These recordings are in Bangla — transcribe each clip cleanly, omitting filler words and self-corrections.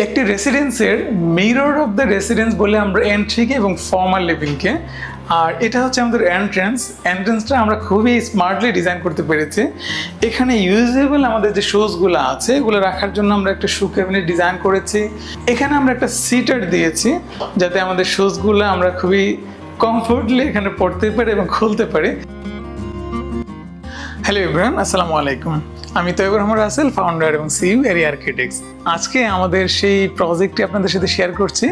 একটি রেসিডেন্সের মিরর অফ দ্য রেসিডেন্স বলে আমরা এন্ট্রিকে এবং ফর্মাল লিভিংকে, আর এটা হচ্ছে আমাদের এন্ট্রেন্সটা আমরা খুবই স্মার্টলি ডিজাইন করতে পেরেছি। এখানে ইউজেবল আমাদের যে শুজগুলো আছে এগুলো রাখার জন্য আমরা একটা শু ক্যাবিনেট ডিজাইন করেছি। এখানে আমরা একটা সিটার দিয়েছি যাতে আমাদের শুজগুলো আমরা খুবই কমফোর্টলি এখানে পড়তে পারি এবং খুলতে পারি। হ্যালো এভরিওয়ান, আসসালামু আলাইকুম। আমি তৈবুর রহমান রাসেল, ফাউন্ডার এবং সিইও এরিয়া আর্কিটেক্টস। আজকে আমাদের সেই প্রজেক্টটি আপনাদের সাথে শেয়ার করছি।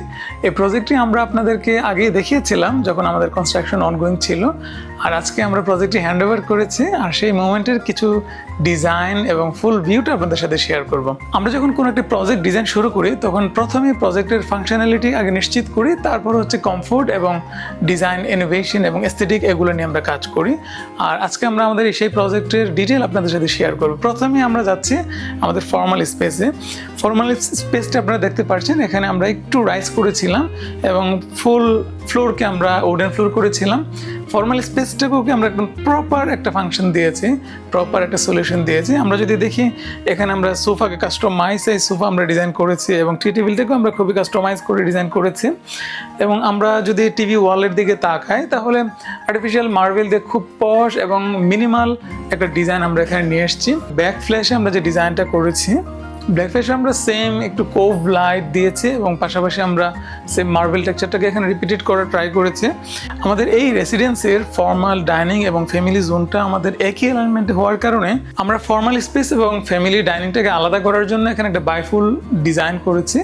এই প্রজেক্টটি আমরা আপনাদেরকে আগে দেখিয়েছিলাম যখন আমাদের কনস্ট্রাকশন অনগোয়িং ছিল, আর আজকে আমরা প্রজেক্টটি হ্যান্ড ওভার করেছি, আর সেই মোমেন্টের কিছু ডিজাইন এবং ফুল ভিউটা আপনাদের সাথে শেয়ার করব। আমরা যখন কোনো একটি প্রজেক্ট ডিজাইন শুরু করি তখন প্রথমে প্রজেক্টের ফাংশনালিটি আগে নিশ্চিত করি, তারপর হচ্ছে কমফোর্ট এবং ডিজাইন, ইনোভেশন এবং এস্থেটিক, এগুলো নিয়ে আমরা কাজ করি। আর আজকে আমরা আমাদের সেই প্রজেক্টের ডিটেল আপনাদের সাথে শেয়ার করব। প্রথমে আমরা যাচ্ছি আমাদের ফর্মাল স্পেসে। ফর্মাল স্পেসটা আপনারা দেখতে পাচ্ছেন, এখানে আমরা একটু রাইজ করেছিলাম এবং ফুল ফ্লোরকে আমরা উডেন ফ্লোর করেছিলাম। ফর্মাল স্পেসটাকেও আমরা একদম প্রপার একটা ফাংশন দিয়েছি, প্রপার একটা সলিউশন দিয়েছি। আমরা যদি দেখি এখানে আমরা সোফাকে কাস্টমাইজ সোফা আমরা ডিজাইন করেছি এবং টি টেবিলটাকেও আমরা খুবই কাস্টমাইজ করে ডিজাইন করেছি। এবং আমরা যদি টিভি ওয়ালের দিকে তাকাই তাহলে আর্টিফিশিয়াল মার্বেল দিয়ে খুব পশ এবং মিনিমাল একটা ডিজাইন আমরা এখানে নিয়ে এসেছি। ব্যাক ফ্ল্যাশে আমরা যে ডিজাইনটা করেছি, ব্ল্যাক ফ্ল্যাশে আমরা সেম একটু কোভ লাইট দিয়েছি এবং পাশাপাশি আমরা সেম মার্বেল টেক্সচারটাকে এখানে রিপিটেড করার ট্রাই করেছি। আমাদের এই রেসিডেন্সের ফর্মাল, ডাইনিং এবং ফ্যামিলি জোনটা আমাদের একই অ্যালাইনমেন্টে হওয়ার কারণে আমরা ফর্মাল স্পেস এবং ফ্যামিলি ডাইনিংটাকে আলাদা করার জন্য এখানে একটা বাইফুল ডিজাইন করেছি।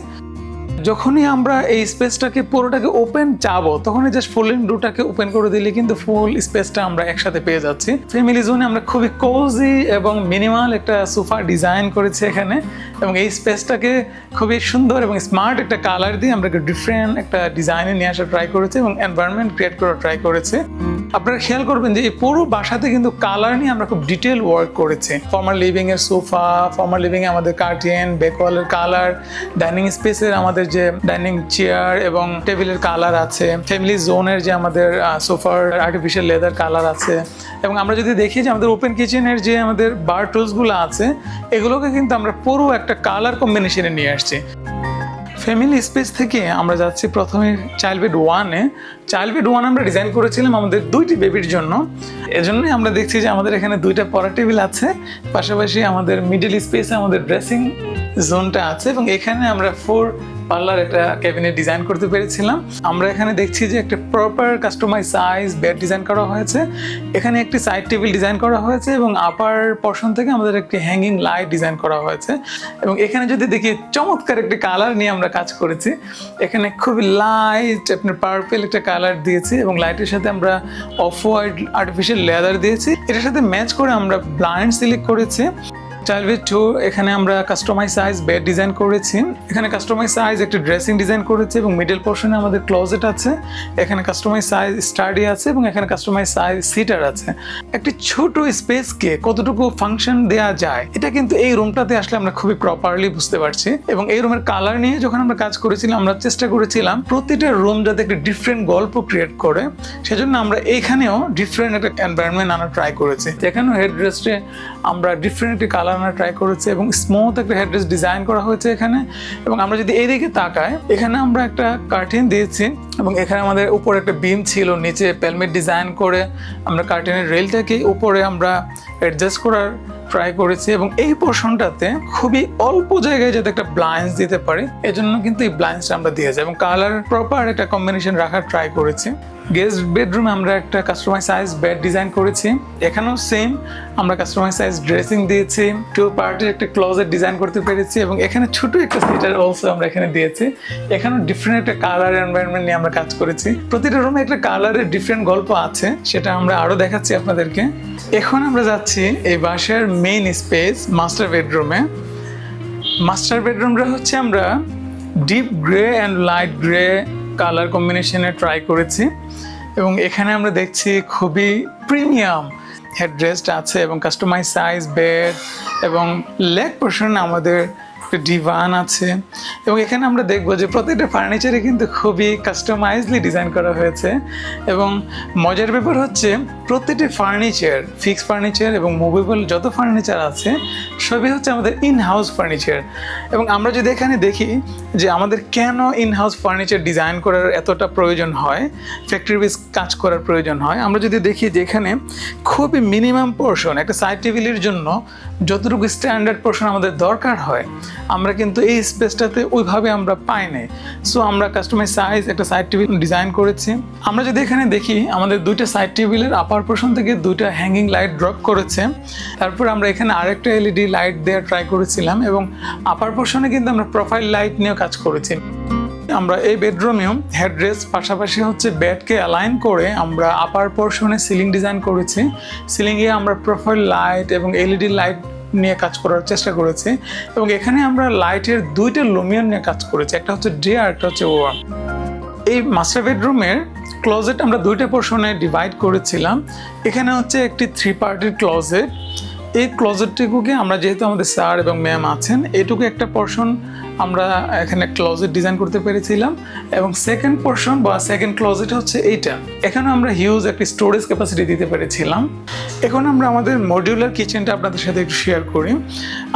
যখনই আমরা এই স্পেসটাকে পুরোটাকে ওপেন চাবো তখনই জাস্ট ফোল্ডিং ডোরটাকে ওপেন করে দিলে কিন্তু ফুল স্পেসটা আমরা একসাথে পেয়ে যাচ্ছি। ফ্যামিলি জোনে আমরা খুবই কোজি এবং মিনিমাল একটা সোফা ডিজাইন করেছি এখানে, এবং এই স্পেসটাকে খুবই সুন্দর এবং স্মার্ট একটা কালার দিয়ে আমরা ডিফারেন্ট একটা ডিজাইনে নিয়ে আসার ট্রাই করেছি এবং এনভায়রনমেন্ট ক্রিয়েট করার ট্রাই করেছি। আপনারা খেয়াল করবেন যে এই পুরো বাসাতে কিন্তু কালার নিয়ে আমরা খুব ডিটেল ওয়ার্ক করেছি। ফর্মাল লিভিং এর সোফা, ফর্মাল লিভিং এ আমাদের কার্টেন, বেকওয়ালের কালার, ডাইনিং স্পেসের আমাদের যে ডাইনিং চেয়ার এবং টেবিলের কালার আছে, ফ্যামিলি জোনের যে আমাদের সোফার আর্টিফিশিয়াল লেদার কালার আছে, এবং আমরা যদি দেখি যে আমাদের ওপেন কিচেনের যে আমাদের বার টুলসগুলো আছে এগুলোকে কিন্তু আমরা পুরো একটা কালার কম্বিনেশনে নিয়ে আসছি। ফ্যামিলি স্পেস থেকে আমরা যাচ্ছি প্রথমে চাইল্ড বেড ওয়ানে। চাইল্ড বেড ওয়ান আমরা ডিজাইন করেছিলাম আমাদের দুইটি বেবির জন্য। এজন্যই আমরা দেখছি যে আমাদের এখানে দুইটা পড়ার টেবিল আছে, পাশাপাশি আমাদের মিডল স্পেসে আমাদের ড্রেসিং জোনটা আছে, এবং এখানে আমরা 4 পার্লার একটা ক্যাবিনেট ডিজাইন করতে পেরেছিলাম। আমরা এখানে দেখছি যে একটা proper customize size bed design করা হয়েছে। এখানে একটি সাইড টেবিল ডিজাইন করা হয়েছে এবং আপার পর্শন থেকে আমাদের একটি হ্যাঙ্গিং লাইট ডিজাইন করা হয়েছে। এবং এখানে যদি দেখি চমৎকার একটি কালার নিয়ে আমরা কাজ করেছি। এখানে খুবই লাইট আপনার পার্পল একটা কালার দিয়েছি এবং লাইটের সাথে আমরা অফ হোয়াইট আর্টিফিশিয়াল লেদার দিয়েছি। এটার সাথে ম্যাচ করে আমরা ব্লাইন্ড সিলেক্ট করেছি। চাইল্ড বেড 2 এখানে আমরা কাস্টমাইজ সাইজ বেড ডিজাইন করেছি। এখানে কাস্টমাইজ সাইজ একটা ড্রেসিং ডিজাইন করেছি এবং মিডল পোর্শনে আমাদের ক্লোজেট আছে। এখানে কাস্টমাইজ সাইজ স্টাডি আছে এবং এখানে কাস্টমাইজ সাইজ সিটার আছে। একটি ছোট স্পেসকে কতটুকু ফাংশন দেওয়া যায় এটা কিন্তু এই রুমটাতে আসলে আমরা খুবই প্রপারলি বুঝতে পারছি। এবং এই রুমের কালার নিয়ে যখন আমরা কাজ করেছিলাম আমরা চেষ্টা করেছিলাম প্রতিটা রুম যাতে একটা ডিফারেন্ট গল্প ক্রিয়েট করে, সেজন্য আমরা এইখানেও ডিফারেন্ট একটা এনভায়রনমেন্ট আনার ট্রাই করেছি। এখানেও হেডরেস্টে আমরা ডিফারেন্ট একটি কালার আনার ট্রাই করেছি এবং স্মুথ একটা হেডরেস্ট ডিজাইন করা হয়েছে এখানে। এবং আমরা যদি এইদিকে তাকাই এখানে আমরা একটা কার্টেন দিয়েছি এবং এখানে আমাদের উপরে একটা বিম ছিল, নিচে প্যালমেট ডিজাইন করে আমরা কার্টেনের রেলটাকে উপরে আমরা অ্যাডজাস্ট করার ট্রাই করেছি। এবং এই পোর্শনটাতে খুবই অল্প জায়গায় যাতে একটা ব্লাইন্ডস দিতে পারি এজন্য কিন্তু এই ব্লাইন্ডসটা আমরা দিয়েছি এবং কালার প্রপার একটা কম্বিনেশন রাখার ট্রাই করেছি। গেস্ট বেডরুমে আমরা একটা কাস্টমাইজ সাইজ বেড ডিজাইন করেছি। এখানেও সেম আমরা কাস্টমাইজ সাইজ ড্রেসিং দিয়েছি, 2 পার্টের একটা ক্লোজেট ডিজাইন করতে পেরেছি এবং এখানে ছোট একটা সিটার অলসো আমরা এখানে দিয়েছি। এখানেও ডিফারেন্ট একটা কালার এনভায়রনমেন্ট নিয়ে আমরা কাজ করেছি। প্রতিটা রুমে একটা কালারের ডিফারেন্ট গল্প আছে, সেটা আমরা আরও দেখাচ্ছি আপনাদেরকে। এখন আমরা যাচ্ছি এই বাসার মেইন স্পেস মাস্টার বেডরুমে। মাস্টার বেডরুমটা হচ্ছে আমরা deep grey and light grey colour কম্বিনেশনে ট্রাই করেছি এবং এখানে আমরা দেখছি খুবই প্রিমিয়াম হেডরেস্ট আছে এবং কাস্টমাইজ সাইজ বেড এবং লেগ পোর্শন আমাদের ডিভান আছে। এবং এখানে আমরা দেখবো যে প্রত্যেকটা ফার্নিচারে কিন্তু খুবই কাস্টমাইজলি ডিজাইন করা হয়েছে। এবং মজার ব্যাপার হচ্ছে প্রত্যেকটি ফার্নিচার, ফিক্সড ফার্নিচার এবং মুভেবল যত ফার্নিচার আছে সবই হচ্ছে আমাদের ইন হাউস ফার্নিচার। এবং আমরা যদি এখানে দেখি যে আমাদের কেন ইন হাউস ফার্নিচার ডিজাইন করার এতটা প্রয়োজন হয়, ফ্যাক্টরি বেস কাজ করার প্রয়োজন হয়, আমরা যদি দেখি যে এখানে খুবই মিনিমাম পোর্শন একটা সাইড টেবিলের জন্য যতটুকু স্ট্যান্ডার্ড পোর্শন আমাদের দরকার হয়, আমরা কিন্তু এই স্পেসটাতে ওইভাবে আমরা পাই নাই। সো আমরা কাস্টমাইজ সাইজ একটা সাইড টেবিল ডিজাইন করেছি। আমরা যদি এখানে দেখি আমাদের দুইটা সাইড টেবিলের আপার পোর্শন থেকে দুইটা হ্যাঙ্গিং লাইট ড্রপ করেছে। তারপর আমরা এখানে আরেকটা এলইডি লাইট দেওয়ার ট্রাই করেছিলাম এবং আপার পোর্শনে কিন্তু আমরা প্রোফাইল লাইট নিয়েও কাজ করেছি। আমরা এই বেডরুমেও হেডরেস্ট পাশাপাশি হচ্ছে বেডকে অ্যালাইন করে আমরা আপার পোর্শনে সিলিং ডিজাইন করেছি। সিলিংয়ে আমরা প্রোফাইল লাইট এবং এলইডি লাইট নিয়ে কাজ করার চেষ্টা করেছি এবং এখানে আমরা লাইটের দুইটা লুমিয়ন নিয়ে কাজ করেছি, একটা হচ্ছে ডে আর একটা হচ্ছে ওয়ার্ম। এই মাস্টার বেডরুমের ক্লোজেট আমরা দুইটা পোর্শনে ডিভাইড করেছিলাম। এখানে হচ্ছে একটি 3 পার্টের ক্লোজেট। এই ক্লোজেটটুকুকে আমরা যেহেতু আমাদের স্যার এবং ম্যাম আছেন, এটুকু একটা পোর্শন আমরা এখানে ক্লোজেট ডিজাইন করতে পেরেছিলাম এবং সেকেন্ড পোর্শন বা সেকেন্ড ক্লোজেট হচ্ছে এইটা। এখানে আমরা হিউজ একটা স্টোরেজ ক্যাপাসিটি দিতে পেরেছিলাম। এখন আমরা আমাদের মডিউলার কিচেনটা আপনাদের সাথে একটু শেয়ার করি।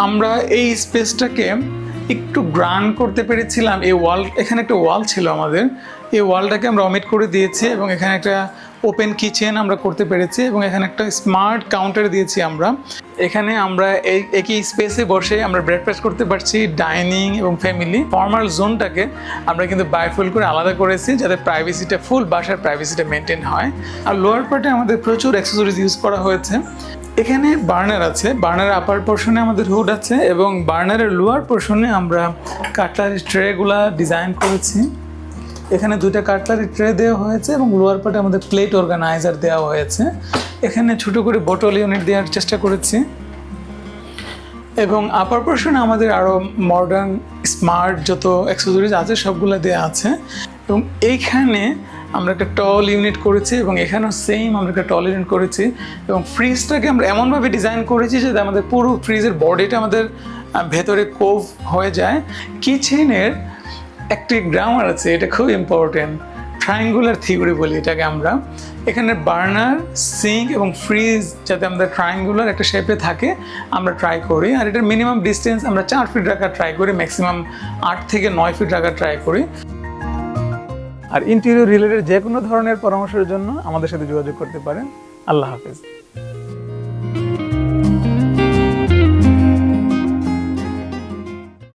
আমরা এই স্পেসটাকে একটু গ্রান্ড করতে পেরেছিলাম। এই ওয়াল, এখানে একটা ওয়াল ছিল আমাদের, এই ওয়ালটাকে আমরা অমিট করে দিয়েছি এবং এখানে একটা ওপেন কিচেন আমরা করতে পেরেছি এবং এখানে একটা স্মার্ট কাউন্টার দিয়েছি আমরা। এখানে আমরা এই একই স্পেসে বসে আমরা ব্রেকফাস্ট করতে পারছি। ডাইনিং এবং ফ্যামিলি ফর্মাল জোনটাকে আমরা কিন্তু বাইফোল্ড করে আলাদা করেছি যাতে প্রাইভেসিটা, ফুল বাসার প্রাইভেসিটা মেনটেন হয়। আর লোয়ার পার্টে আমাদের প্রচুর অ্যাক্সেসরিজ ইউজ করা হয়েছে। এখানে বার্নার আছে, বার্নারের আপার পোর্শনে আমাদের হুড আছে এবং বার্নারের লোয়ার পোর্শনে আমরা কাটলারি ট্রেগুলা ডিজাইন করেছি। এখানে দুইটা কাটলারি ট্রে দেওয়া হয়েছে এবং লোয়ার পার্টে আমাদের প্লেট অর্গানাইজার দেওয়া হয়েছে। এখানে ছোট করে বোটল ইউনিট দেওয়ার চেষ্টা করেছি এবং আপার পোর্শনে আমাদের আরও মডার্ন স্মার্ট যত অ্যাক্সেসরিজ আছে সবগুলো দেওয়া আছে। এবং এইখানে আমরা একটা টল ইউনিট করেছি এবং এখানেও সেম আমরা একটা টল ইউনিট করেছি এবং ফ্রিজটাকে আমরা এমনভাবে ডিজাইন করেছি যাতে আমাদের পুরো ফ্রিজের বডিটা আমাদের ভেতরে কোভ হয়ে যায়। কিচেনের একটি গ্রামার আছে, এটা খুব ইম্পর্টেন্ট, ট্রায়াঙ্গুলার থিওরি বলি এটাকে আমরা। এখানে বার্নার, সিঙ্ক এবং ফ্রিজ যাতে আমাদের ট্রায়াঙ্গুলার একটা শেপে থাকে আমরা ট্রাই করি। আর এটার মিনিমাম ডিস্টেন্স আমরা 4 ফিট রাখার ট্রাই করি, ম্যাক্সিমাম 8 থেকে 9 ফিট রাখার ট্রাই করি। আর ইন্টেরিয়র রিলেটেড যে কোনো ধরনের পরামর্শের জন্য আমাদের সাথে যোগাযোগ করতে পারেন। আল্লাহ হাফেজ।